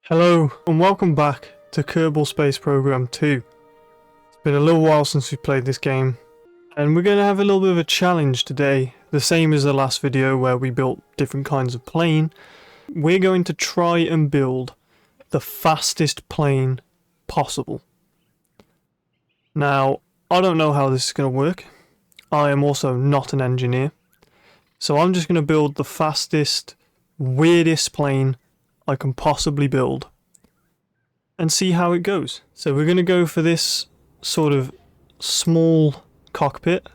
Hello and welcome back to Kerbal Space Program 2. It's been a little while since we played this game and we're going to have a little bit of a challenge today, the same as the last video where we built different kinds of plane. We're going to try and build the fastest plane possible. Now, I don't know how this is going to work. I am also not an engineer, so I'm just going to build the fastest, weirdest plane I can possibly build and see how it goes. So we're going to go for this sort of small cockpit,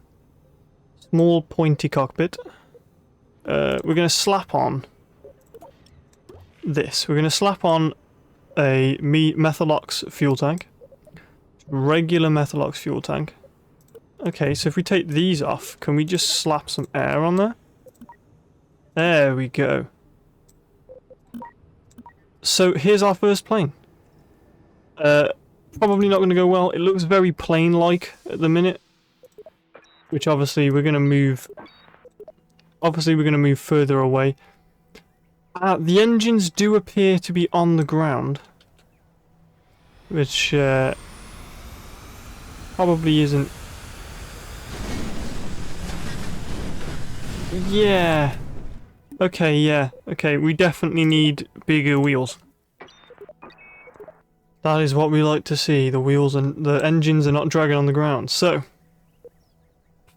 small pointy cockpit. We're going to slap on this. We're going to slap on a Methalox fuel tank, regular Methalox fuel tank. Okay, so if we take these off, can we just slap some air on there? There we go. So here's our first plane. Probably not going to go well. It looks very plane-like at the minute, which obviously we're going to move. Obviously, we're going to move further away. The engines do appear to be on the ground, which probably isn't. Yeah. Okay, yeah. Okay, we definitely need bigger wheels. That is what we like to see. The wheels and the engines are not dragging on the ground. So,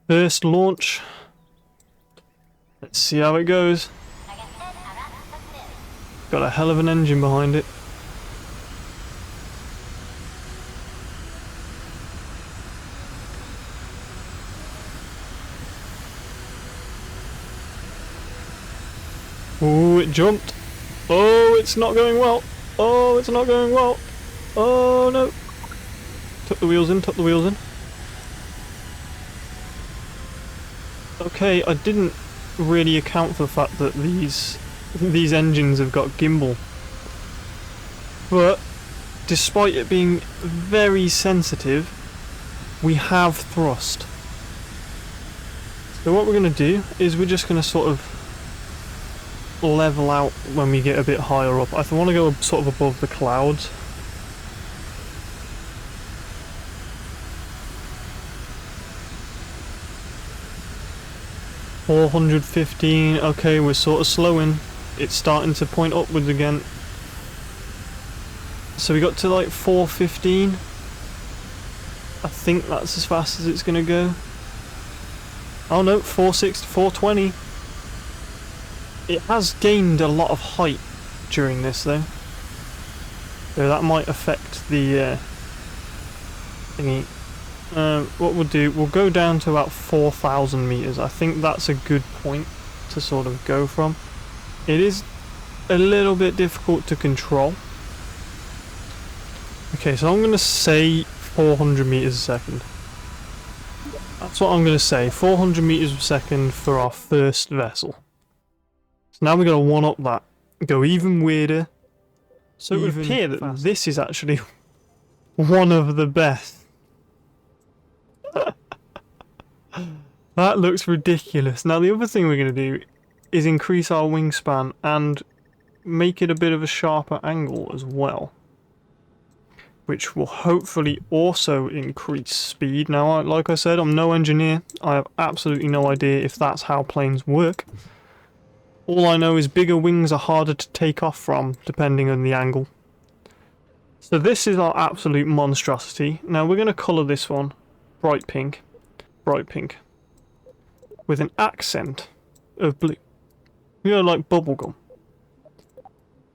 first launch. Let's see how it goes. Got a hell of an engine behind it. Oh, it jumped. Oh, it's not going well. Oh, it's not going well. Oh, no. Tuck the wheels in, tuck the wheels in. Okay, I didn't really account for the fact that these engines have got gimbal. But, despite it being very sensitive, we have thrust. So what we're going to do is we're just going to sort of level out when we get a bit higher up. I want to go sort of above the clouds. $415. Okay, we're sort of slowing. It's starting to point upwards again. So we got to like 415. I think that's as fast as it's gonna go. Oh no, 460, 420. It has gained a lot of height during this though. So that might affect the thingy. What we'll do, we'll go down to about 4,000 meters. I think that's a good point to sort of go from. It is a little bit difficult to control. Okay, so I'm going to say 400 meters a second. That's what I'm going to say, 400 meters per second for our first vessel. So now we're going to one-up that, go even weirder. So it would appear that this is actually one of the best. That looks ridiculous. Now the other thing we're going to do is increase our wingspan and make it a bit of a sharper angle as well, which will hopefully also increase speed. Now, like I said, I'm no engineer. I have absolutely no idea if that's how planes work. All I know is bigger wings are harder to take off from, depending on the angle. So this is our absolute monstrosity. Now we're going to colour this one bright pink, with an accent of blue. You know, like bubblegum.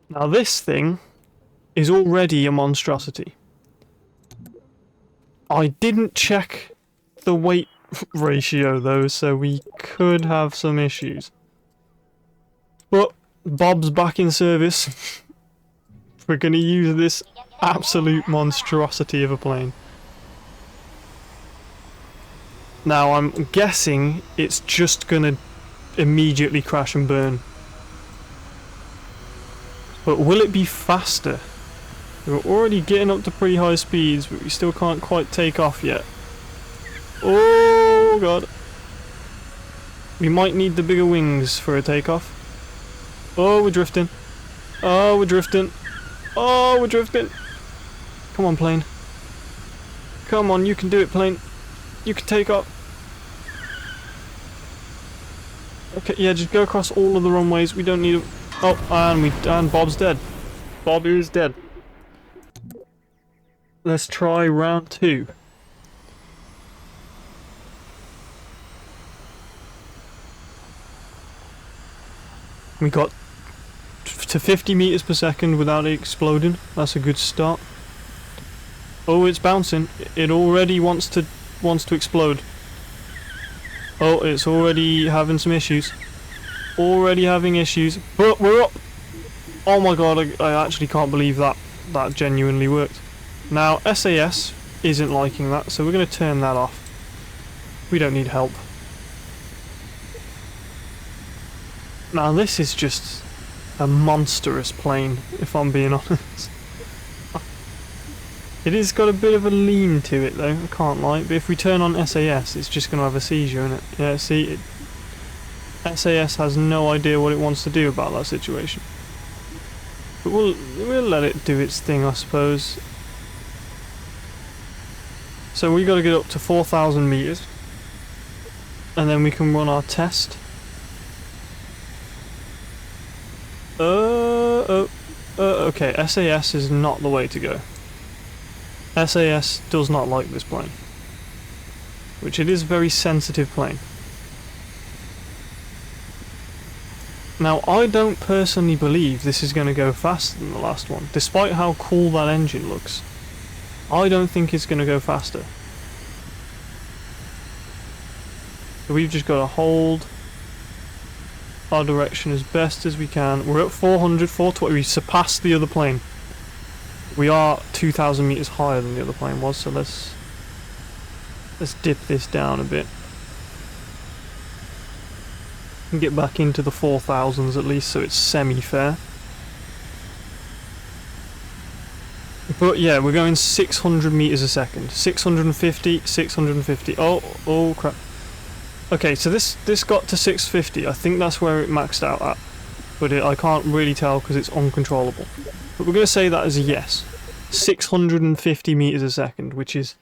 Now this thing is already a monstrosity. I didn't check the weight ratio though, so we could have some issues. But Bob's back in service. We're going to use this absolute monstrosity of a plane. Now I'm guessing it's just going to immediately crash and burn. But will it be faster? We're already getting up to pretty high speeds, but we still can't quite take off yet. Oh god. We might need the bigger wings for a takeoff. Oh, we're drifting. Oh, we're drifting. Oh, we're drifting. Come on, plane. Come on, you can do it, plane. You can take off. Okay, yeah, just go across all of the runways. We don't need a... Oh, and Bob's dead. Bob is dead. Let's try round 2. We got to 50 meters per second without it exploding. That's a good start. Oh, it's bouncing. It already wants to explode. Oh, it's already having some issues. Already having issues. But we're up. Oh my god, I actually can't believe that genuinely worked. Now, SAS isn't liking that, so we're going to turn that off. We don't need help. Now, this is just a monstrous plane, if I'm being honest. It has got a bit of a lean to it, though, I can't lie. But if we turn on SAS, it's just going to have a seizure in it. Yeah, see, SAS has no idea what it wants to do about that situation. But we'll let it do its thing, I suppose. So we got to get up to 4,000 meters, and then we can run our test. Okay, SAS is not the way to go. SAS does not like this plane, which it is a very sensitive plane. Now, I don't personally believe this is going to go faster than the last one, despite how cool that engine looks. I don't think it's going to go faster. So we've just got to hold our direction as best as we can. We're at 400, 420. We surpassed the other plane. We are 2,000 meters higher than the other plane was, so let's dip this down a bit. And get back into the 4,000s at least, so it's semi-fair. But yeah, we're going 600 meters a second. 650, 650. Oh crap. Okay, so this got to 650. I think that's where it maxed out at. But I can't really tell because it's uncontrollable. But we're going to say that as a yes. 650 meters a second, which is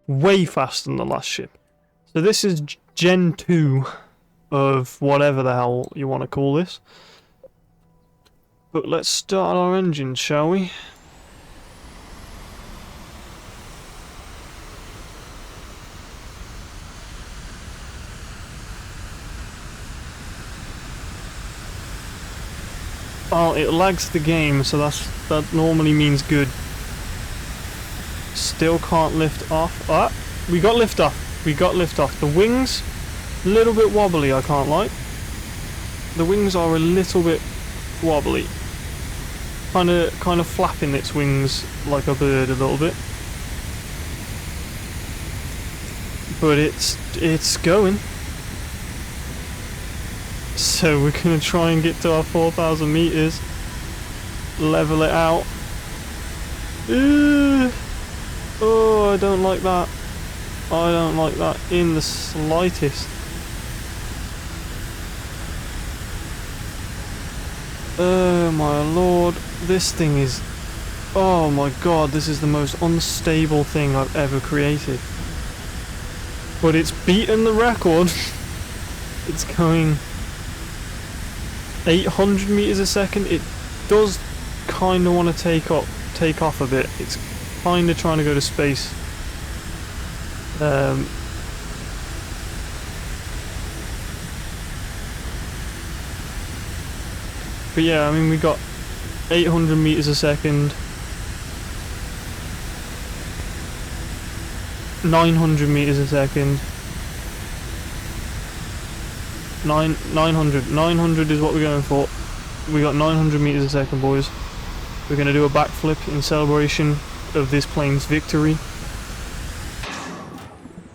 way faster than the last ship. So this is Gen 2 of whatever the hell you want to call this. But let's start our engine, shall we? Oh, it lags the game, so that normally means good. Still can't lift off. Ah, we got lift off. We got lift off. The wings, a little bit wobbly, I can't lie. The wings are a little bit wobbly. Kind of flapping its wings like a bird a little bit. But it's going. So we're going to try and get to our 4,000 meters, level it out. Oh, I don't like that. I don't like that in the slightest. Oh my lord, this thing is... Oh my god, this is the most unstable thing I've ever created. But it's beaten the record. It's going 800 meters a second. It does kind of want to take off a bit. It's kind of trying to go to space. But yeah, I mean, we got 800 meters a second, 900 meters a second, 900 is what we're going for. We got 900 meters a second, boys. We're going to do a backflip in celebration of this plane's victory.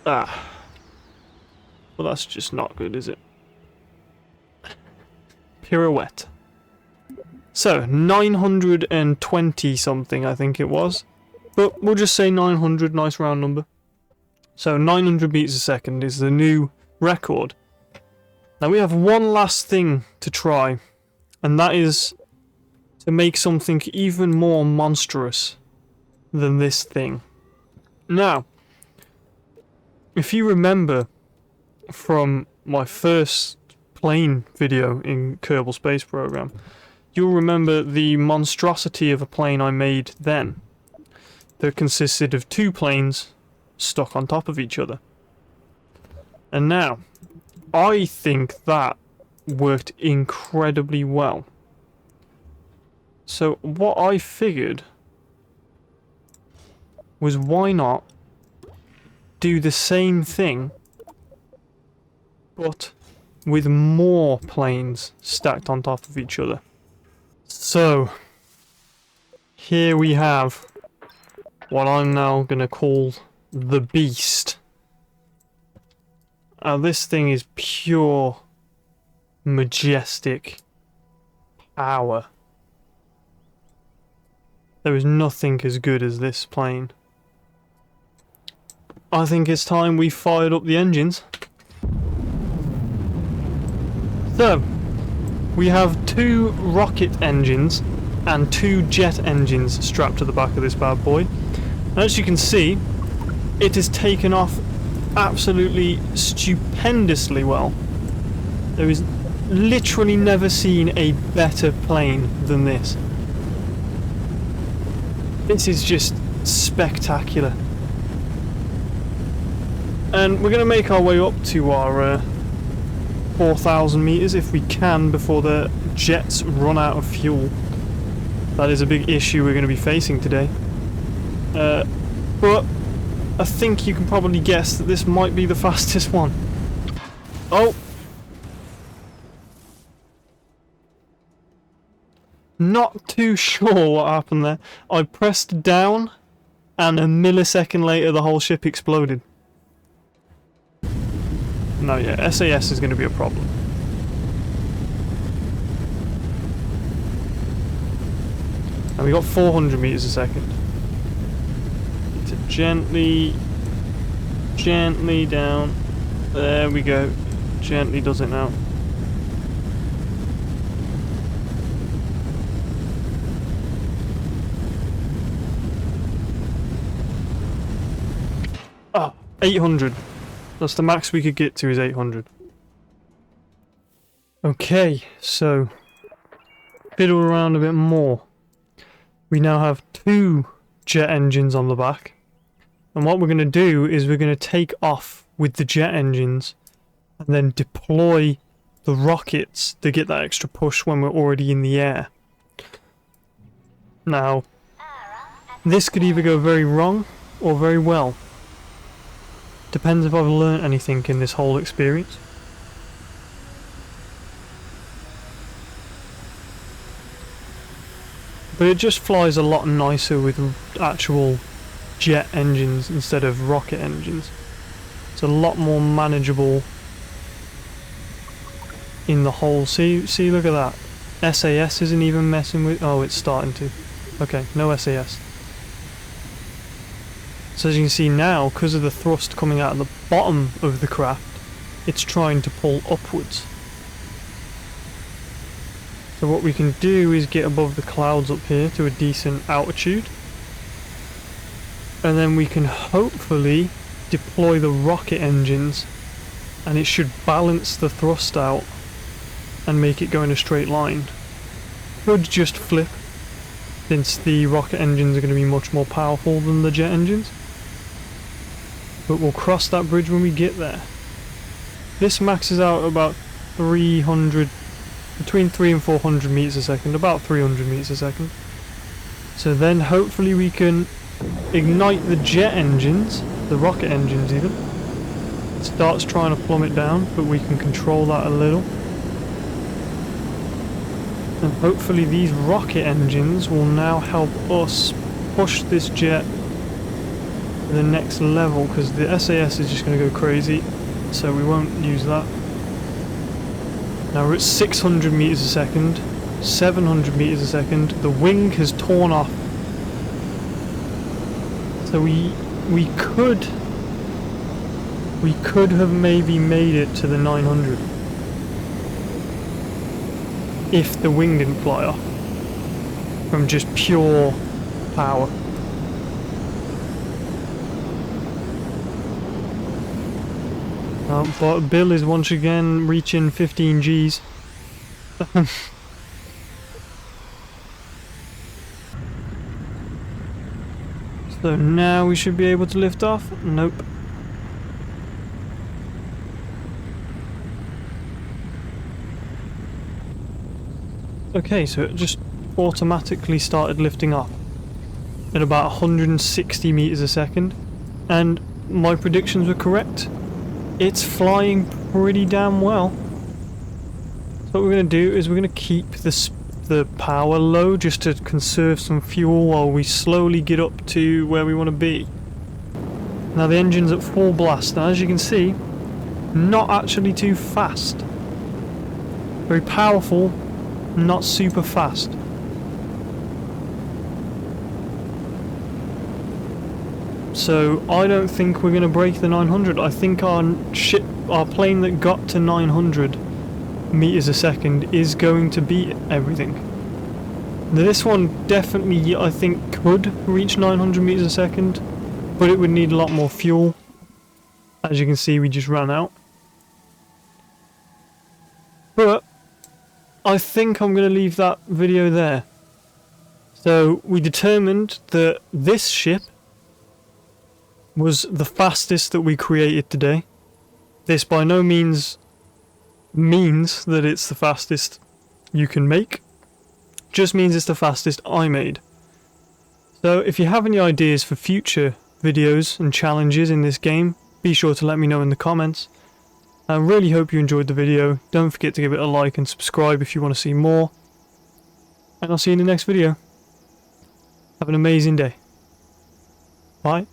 Ah. Well, that's just not good, is it? Pirouette. So, 920 something, I think it was. But we'll just say 900, nice round number. So, 900 meters a second is the new record. Now we have one last thing to try, and that is to make something even more monstrous than this thing. Now, if you remember from my first plane video in Kerbal Space Program, you'll remember the monstrosity of a plane I made then that consisted of two planes stuck on top of each other. And now, I think that worked incredibly well. So what I figured was, why not do the same thing but with more planes stacked on top of each other. So here we have what I'm now gonna call the Beast. Now this thing is pure majestic power. There is nothing as good as this plane. I think it's time we fired up the engines. So, we have two rocket engines and two jet engines strapped to the back of this bad boy. And as you can see, it has taken off absolutely stupendously well. There is literally never seen a better plane than this. This is just spectacular. And we're going to make our way up to our 4,000 meters if we can before the jets run out of fuel. That is a big issue we're going to be facing today. But I think you can probably guess that this might be the fastest one. Oh! Not too sure what happened there. I pressed down and a millisecond later the whole ship exploded. No, yeah, SAS is going to be a problem. And we got 400 meters a second. Need to gently down. There we go. Gently does it now. Oh, 800. That's the max we could get to, is 800. Okay, so fiddle around a bit more. We now have two jet engines on the back. And what we're going to do is we're going to take off with the jet engines and then deploy the rockets to get that extra push when we're already in the air. Now, this could either go very wrong or very well. Depends if I've learnt anything in this whole experience. But it just flies a lot nicer with actual jet engines instead of rocket engines. It's a lot more manageable in the whole. See, look at that. SAS isn't even messing with. Oh, it's starting to. Okay, no SAS. So as you can see now, because of the thrust coming out of the bottom of the craft, it's trying to pull upwards. So what we can do is get above the clouds up here to a decent altitude. And then we can hopefully deploy the rocket engines, and it should balance the thrust out and make it go in a straight line. Could just flip, since the rocket engines are going to be much more powerful than the jet engines. But we'll cross that bridge when we get there. This maxes out about 300, between 300 and 400 meters a second, about 300 meters a second. So then hopefully we can ignite the jet engines, the rocket engines even. It starts trying to plummet down, but we can control that a little. And hopefully these rocket engines will now help us push this jet to the next level, because the SAS is just going to go crazy, so we won't use that. Now we're at 600 meters a second, 700 meters a second. The wing has torn off, so we could have maybe made it to the 900 if the wing didn't fly off. from just pure power. But Bill is once again reaching 15 Gs. So now we should be able to lift off. Nope. Okay, so it just automatically started lifting off at about 160 meters a second, and my predictions were correct. It's flying pretty damn well. So what we're going to do is we're going to keep the power low just to conserve some fuel while we slowly get up to where we want to be. Now the engine's at full blast, and as you can see, not actually too fast. Very powerful, not super fast. So I don't think we're going to break the 900. I think our plane that got to 900 meters a second is going to beat everything. This one definitely, I think, could reach 900 meters a second, but it would need a lot more fuel. As you can see, we just ran out. But I think I'm going to leave that video there. So we determined that this ship was the fastest that we created today. This by no means means that it's the fastest you can make, just means it's the fastest I made. So if you have any ideas for future videos and challenges in this game, be sure to let me know in the comments. I really hope you enjoyed the video. Don't forget to give it a like and subscribe if you want to see more, and I'll see you in the next video. Have an amazing day. Bye.